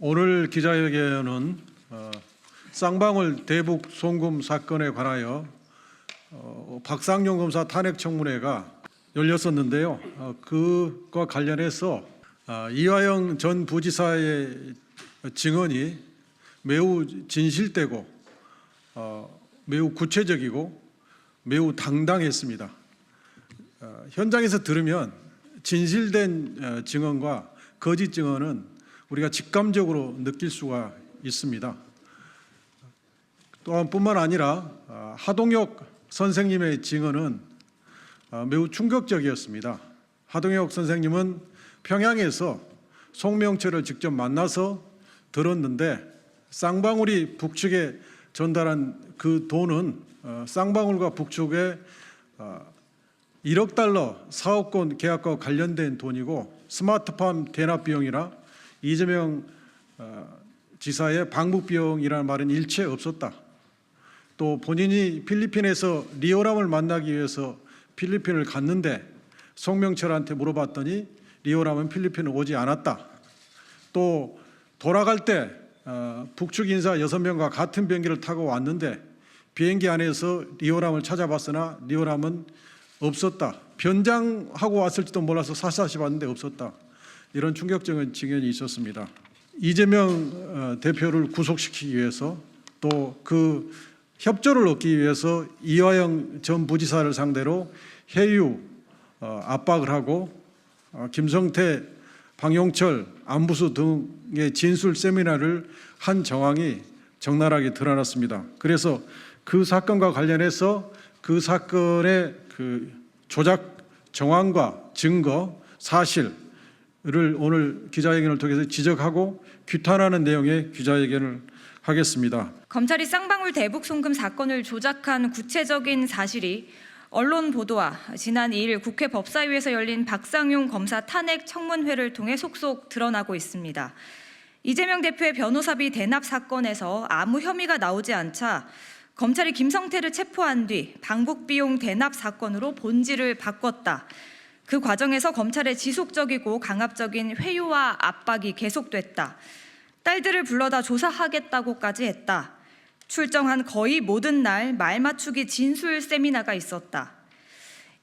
오늘 기자회견은 쌍방울 대북 송금 사건에 관하여 박상용 검사 탄핵 청문회가 열렸었는데요. 그것과 관련해서 이화영 전 부지사의 증언이 매우 진실되고 매우 구체적이고 매우 당당했습니다. 현장에서 들으면 진실된 증언과 거짓 증언은 우리가 직감적으로 느낄 수가 있습니다. 또한 뿐만 아니라 하동혁 선생님의 증언은 매우 충격적이었습니다. 하동혁 선생님은 평양에서 송명철을 직접 만나서 들었는데 쌍방울이 북측에 전달한 그 돈은 쌍방울과 북측에 1억 달러 사업권 계약과 관련된 돈이고 스마트팜 대납 비용이나 이재명 지사의 방북 비용이라는 말은 일체 없었다. 또 본인이 필리핀에서 리오람을 만나기 위해서 필리핀을 갔는데 송명철한테 물어봤더니 리오람은 필리핀을 오지 않았다. 또 돌아갈 때 북측 인사 6명과 같은 비행기를 타고 왔는데 비행기 안에서 리오람을 찾아봤으나 리오람은 없었다. 변장하고 왔을지도 몰라서 사사시 봤는데 없었다. 이런 충격적인 증언이 있었습니다. 이재명 대표를 구속시키기 위해서 또 그 협조를 얻기 위해서 이화영 전 부지사를 상대로 해유 압박을 하고 김성태, 방용철, 안부수 등의 진술 세미나를 한 정황이 적나라하게 드러났습니다. 그래서 그 사건과 관련해서 그 사건의 그 조작 정황과 증거, 사실을 오늘 기자회견을 통해서 지적하고 규탄하는 내용의 기자회견을 하겠습니다. 검찰이 쌍방울 대북 송금 사건을 조작한 구체적인 사실이 언론 보도와 지난 2일 국회 법사위에서 열린 박상용 검사 탄핵 청문회를 통해 속속 드러나고 있습니다. 이재명 대표의 변호사비 대납 사건에서 아무 혐의가 나오지 않자 검찰이 김성태를 체포한 뒤 방북 비용 대납 사건으로 본질을 바꿨다. 그 과정에서 검찰의 지속적이고 강압적인 회유와 압박이 계속됐다. 딸들을 불러다 조사하겠다고까지 했다. 출정한 거의 모든 날 말 맞추기 진술 세미나가 있었다.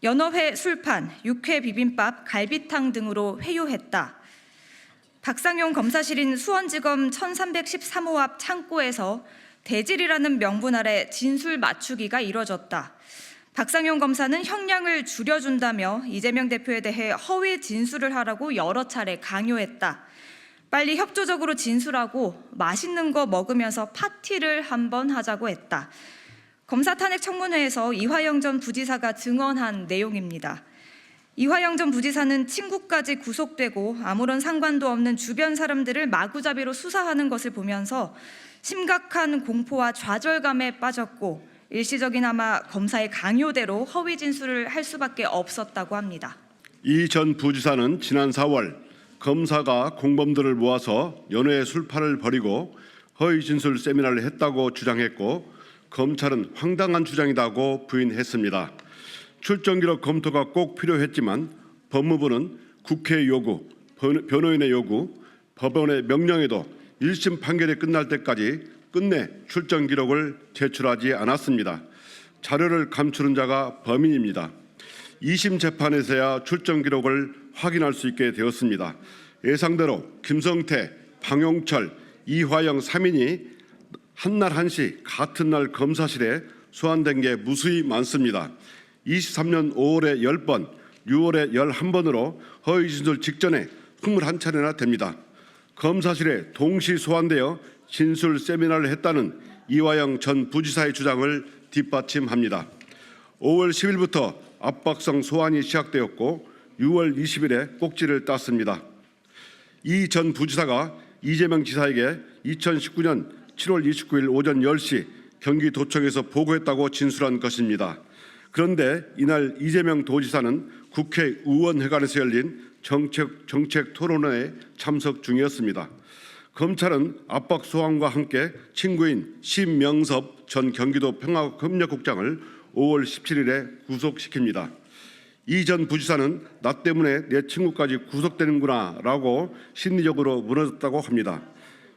연어회 술판, 육회 비빔밥, 갈비탕 등으로 회유했다. 박상용 검사실인 수원지검 1313호 앞 창고에서 대질이라는 명분 아래 진술 맞추기가 이뤄졌다. 박상용 검사는 형량을 줄여준다며 이재명 대표에 대해 허위 진술을 하라고 여러 차례 강요했다. 빨리 협조적으로 진술하고 맛있는 거 먹으면서 파티를 한번 하자고 했다. 검사 탄핵 청문회에서 이화영 전 부지사가 증언한 내용입니다. 이화영 전 부지사는 친구까지 구속되고 아무런 상관도 없는 주변 사람들을 마구잡이로 수사하는 것을 보면서 심각한 공포와 좌절감에 빠졌고 일시적이나마 검사의 강요대로 허위 진술을 할 수밖에 없었다고 합니다. 이 전 부지사는 지난 4월 검사가 공범들을 모아서 연회 술판을 벌이고 허위 진술 세미나를 했다고 주장했고 검찰은 황당한 주장이라고 부인했습니다. 출정 기록 검토가 꼭 필요했지만 법무부는 국회 요구, 변호인의 요구, 법원의 명령에도 1심 판결이 끝날 때까지 끝내 출정 기록을 제출하지 않았습니다. 자료를 감추는 자가 범인입니다. 2심 재판에서야 출정 기록을 확인할 수 있게 되었습니다. 예상대로 김성태, 방용철, 이화영 3인이 한날 한시 같은 날 검사실에 소환된 게 무수히 많습니다. 23년 5월에 10번, 6월에 11번으로 허위 진술 직전에 21차례나 됩니다. 검사실에 동시 소환되어 진술 세미나를 했다는 이화영 전 부지사의 주장을 뒷받침합니다. 5월 10일부터 압박성 소환이 시작되었고 6월 20일에 꼭지를 땄습니다. 이 전 부지사가 이재명 지사에게 2019년 7월 29일 오전 10시 경기도청에서 보고했다고 진술한 것입니다. 그런데 이날 이재명 도지사는 국회의원회관에서 열린 정책 토론회에 참석 중이었습니다. 검찰은 압박 소환과 함께 친구인 심명섭 전 경기도 평화협력국장을 5월 17일에 구속시킵니다. 이 전 부지사는 나 때문에 내 친구까지 구속되는구나 라고 심리적으로 무너졌다고 합니다.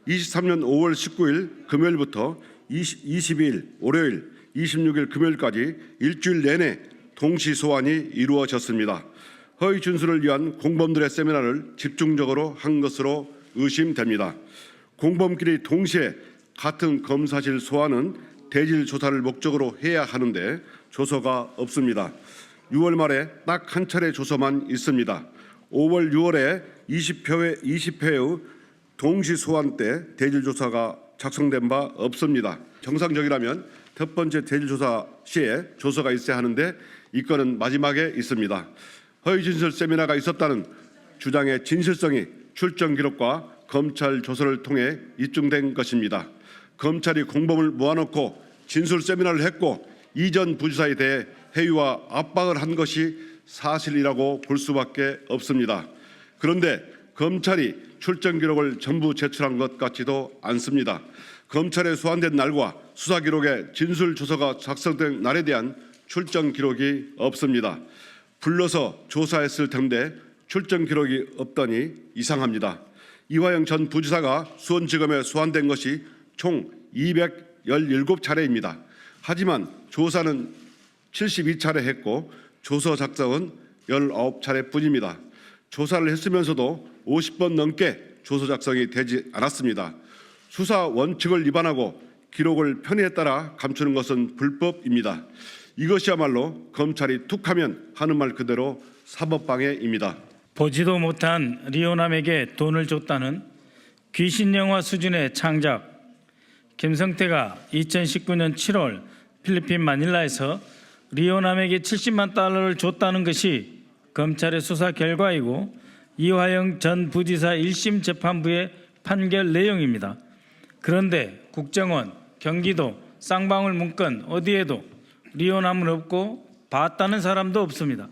23년 5월 19일 금요일부터 22일 월요일, 26일 금요일까지 일주일 내내 동시 소환이 이루어졌습니다. 허위 진술을 위한 공범들의 세미나를 집중적으로 한 것으로 의심됩니다. 공범끼리 동시에 같은 검사실 소환은 대질 조사를 목적으로 해야 하는데 조서가 없습니다. 6월 말에 딱 한 차례 조서만 있습니다. 5월, 6월에 20회의 동시 소환 때 대질 조사가 작성된 바 없습니다. 정상적이라면 첫 번째 대질 조사 시에 조서가 있어야 하는데 이 건은 마지막에 있습니다. 허위 진술 세미나가 있었다는 주장의 진실성이 출정 기록과 검찰 조서를 통해 입증된 것입니다. 검찰이 공범을 모아놓고 진술 세미나를 했고 이전 부지사에 대해 회유와 압박을 한 것이 사실이라고 볼 수밖에 없습니다. 그런데 검찰이 출정 기록을 전부 제출한 것 같지도 않습니다. 검찰에 소환된 날과 수사 기록에 진술 조서가 작성된 날에 대한 출정 기록이 없습니다. 불러서 조사했을 텐데 출정 기록이 없다니 이상합니다. 이화영 전 부지사가 수원지검에 소환된 것이 총 217차례입니다. 하지만 조사는 72차례 했고 조서 작성은 19차례뿐입니다. 조사를 했으면서도 50번 넘게 조서 작성이 되지 않았습니다. 수사 원칙을 위반하고 기록을 편의에 따라 감추는 것은 불법입니다. 이것이야말로 검찰이 툭하면 하는 말 그대로 사법방해입니다. 보지도 못한 리오남에게 돈을 줬다는 귀신 영화 수준의 창작. 김성태가 2019년 7월 필리핀 마닐라에서 리오남에게 70만 달러를 줬다는 것이 검찰의 수사 결과이고 이화영 전 부지사 1심 재판부의 판결 내용입니다. 그런데 국정원, 경기도, 쌍방울 문건 어디에도 리오남은 없고 봤다는 사람도 없습니다.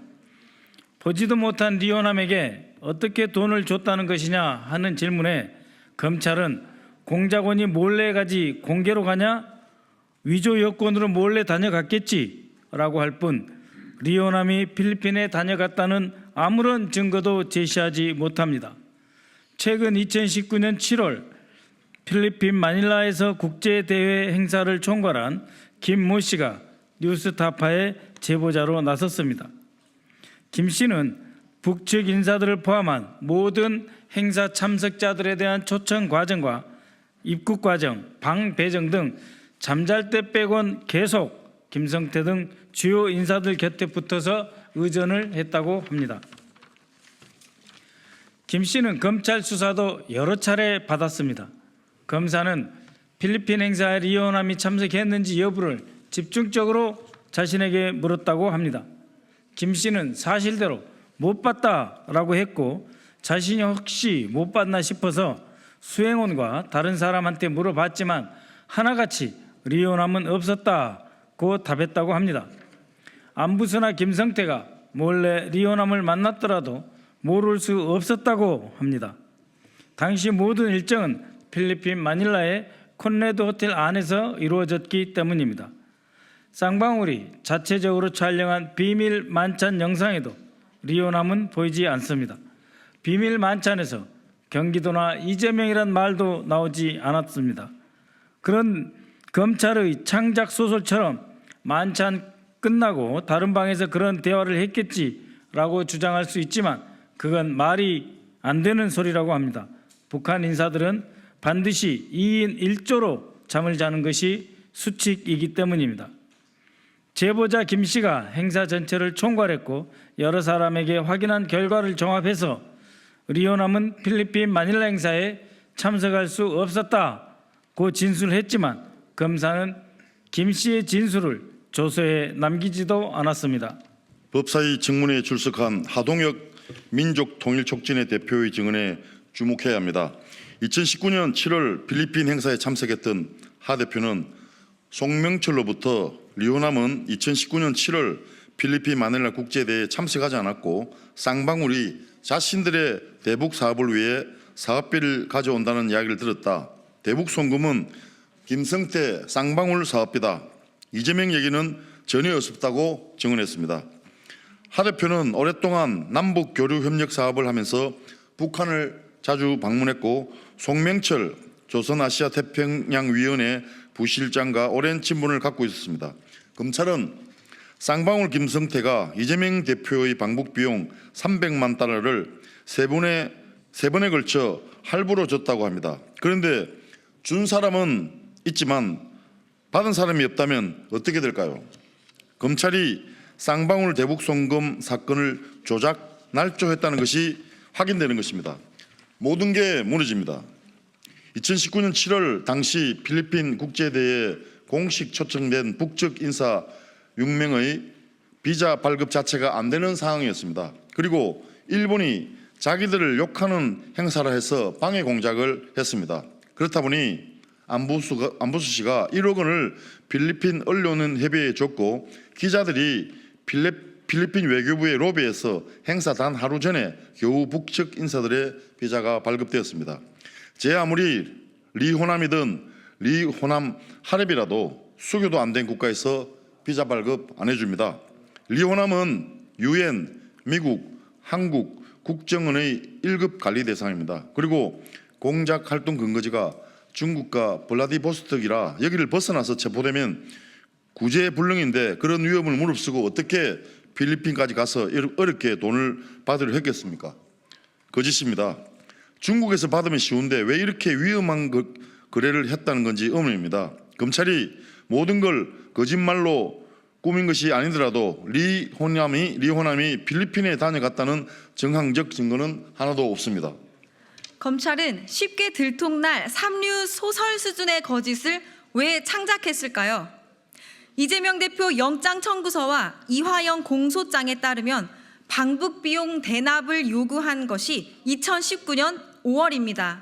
보지도 못한 리오남에게 어떻게 돈을 줬다는 것이냐 하는 질문에 검찰은 공작원이 몰래 가지 공개로 가냐? 위조 여권으로 몰래 다녀갔겠지라고 할 뿐 리오남이 필리핀에 다녀갔다는 아무런 증거도 제시하지 못합니다. 최근 2019년 7월 필리핀 마닐라에서 국제대회 행사를 총괄한 김 모 씨가 뉴스타파의 제보자로 나섰습니다. 김 씨는 북측 인사들을 포함한 모든 행사 참석자들에 대한 초청 과정과 입국 과정, 방 배정 등 잠잘 때 빼곤 계속 김성태 등 주요 인사들 곁에 붙어서 의전을 했다고 합니다. 김 씨는 검찰 수사도 여러 차례 받았습니다. 검사는 필리핀 행사에 리오남이 참석했는지 여부를 집중적으로 자신에게 물었다고 합니다. 김 씨는 사실대로 못 봤다라고 했고 자신이 혹시 못 봤나 싶어서 수행원과 다른 사람한테 물어봤지만 하나같이 리오남은 없었다고 답했다고 합니다. 안부수나 김성태가 몰래 리오남을 만났더라도 모를 수 없었다고 합니다. 당시 모든 일정은 필리핀 마닐라의 콘레도 호텔 안에서 이루어졌기 때문입니다. 쌍방울이 자체적으로 촬영한 비밀 만찬 영상에도 리오남은 보이지 않습니다. 비밀 만찬에서 경기도나 이재명이란 말도 나오지 않았습니다. 그런 검찰의 창작 소설처럼 만찬 끝나고 다른 방에서 그런 대화를 했겠지라고 주장할 수 있지만 그건 말이 안 되는 소리라고 합니다. 북한 인사들은 반드시 2인 1조로 잠을 자는 것이 수칙이기 때문입니다. 제보자 김 씨가 행사 전체를 총괄했고 여러 사람에게 확인한 결과를 종합해서 리오남은 필리핀 마닐라 행사에 참석할 수 없었다고 진술했지만 검사는 김 씨의 진술을 조서에 남기지도 않았습니다. 법사위 증문에 출석한 하동혁 민족통일촉진회 대표의 증언에 주목해야 합니다. 2019년 7월 필리핀 행사에 참석했던 하 대표는 송명철로부터 리오남은 2019년 7월 필리핀 마닐라 국제대회에 참석하지 않았고 쌍방울이 자신들의 대북 사업을 위해 사업비를 가져온다는 이야기를 들었다. 대북 송금은 김성태 쌍방울 사업비다. 이재명 얘기는 전혀 없었다고 증언했습니다. 하 대표는 오랫동안 남북 교류 협력 사업을 하면서 북한을 자주 방문했고 송명철 조선아시아태평양위원회 부실장과 오랜 친분을 갖고 있었습니다. 검찰은 쌍방울 김성태가 이재명 대표의 방북 비용 300만 달러를 세 번에 걸쳐 할부로 줬다고 합니다. 그런데 준 사람은 있지만 받은 사람이 없다면 어떻게 될까요? 검찰이 쌍방울 대북 송금 사건을 조작, 날조했다는 것이 확인되는 것입니다. 모든 게 무너집니다. 2019년 7월 당시 필리핀 국제대회에 공식 초청된 북측 인사 6명의 비자 발급 자체가 안 되는 상황이었습니다. 그리고 일본이 자기들을 욕하는 행사라 해서 방해 공작을 했습니다. 그렇다 보니 안부수 씨가 1억 원을 필리핀 언론은 협의해 줬고 기자들이 필리핀 외교부의 로비에서 행사 단 하루 전에 겨우 북측 인사들의 비자가 발급되었습니다. 제 아무리 리호남이든 리호남 하랩이라도 수교도 안 된 국가에서 비자 발급 안 해줍니다. 리호남은 UN, 미국, 한국, 국정원의 1급 관리 대상입니다. 그리고 공작 활동 근거지가 중국과 블라디보스톡이라 여기를 벗어나서 체포되면 구제불능인데 그런 위험을 무릅쓰고 어떻게 필리핀까지 가서 어렵게 돈을 받으려 했겠습니까? 거짓입니다. 중국에서 받으면 쉬운데 왜 이렇게 위험한 거래를 했다는 건지 의문입니다. 검찰이 모든 걸 거짓말로 꾸민 것이 아니더라도 리호남이 필리핀에 다녀갔다는 정황적 증거는 하나도 없습니다. 검찰은 쉽게 들통날 삼류 소설 수준의 거짓을 왜 창작했을까요? 이재명 대표 영장 청구서와 이화영 공소장에 따르면 방북 비용 대납을 요구한 것이 2019년 5월입니다.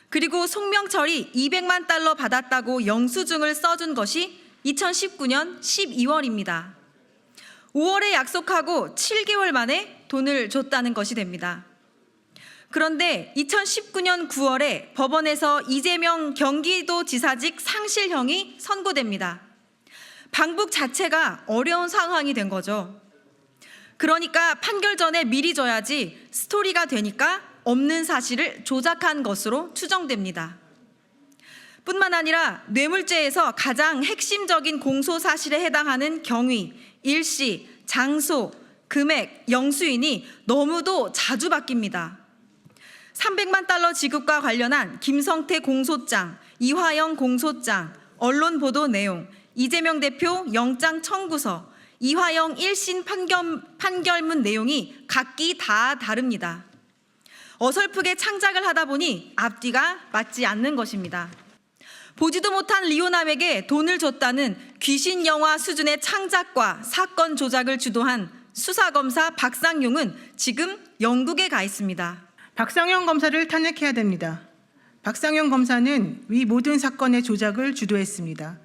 그리고 송명철이 200만 달러 받았다고 영수증을 써준 것이 2019년 12월입니다. 5월에 약속하고 7개월 만에 돈을 줬다는 것이 됩니다. 그런데 2019년 9월에 법원에서 이재명 경기도지사직 상실형이 선고됩니다. 방북 자체가 어려운 상황이 된 거죠. 그러니까 판결 전에 미리 줘야지 스토리가 되니까 없는 사실을 조작한 것으로 추정됩니다. 뿐만 아니라 뇌물죄에서 가장 핵심적인 공소 사실에 해당하는 경위, 일시, 장소, 금액, 영수인이 너무도 자주 바뀝니다. 300만 달러 지급과 관련한 김성태 공소장, 이화영 공소장, 언론 보도 내용, 이재명 대표 영장 청구서, 이화영 1심 판결문 내용이 각기 다 다릅니다. 어설프게 창작을 하다 보니 앞뒤가 맞지 않는 것입니다. 보지도 못한 리호남에게 돈을 줬다는 귀신 영화 수준의 창작과 사건 조작을 주도한 수사검사 박상용은 지금 영국에 가 있습니다. 박상용 검사를 탄핵해야 됩니다. 박상용 검사는 위 모든 사건의 조작을 주도했습니다.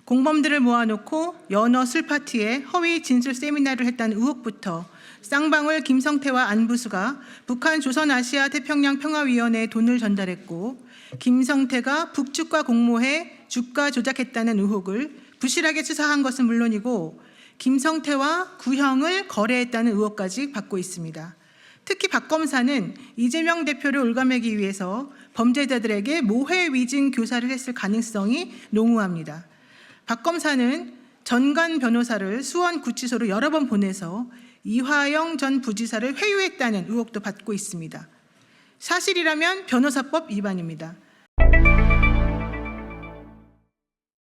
공범들을 모아놓고 연어 술파티에 허위 진술 세미나를 했다는 의혹부터 쌍방울 김성태와 안부수가 북한 조선아시아태평양평화위원회에 돈을 전달했고 김성태가 북측과 공모해 주가 조작했다는 의혹을 부실하게 수사한 것은 물론이고 김성태와 구형을 거래했다는 의혹까지 받고 있습니다. 특히 박 검사는 이재명 대표를 올가매기 위해서 범죄자들에게 모해 위증 교사를 했을 가능성이 농후합니다. 박 검사는 전관 변호사를 수원구치소로 여러 번 보내서 이화영 전 부지사를 회유했다는 의혹도 받고 있습니다. 사실이라면 변호사법 위반입니다.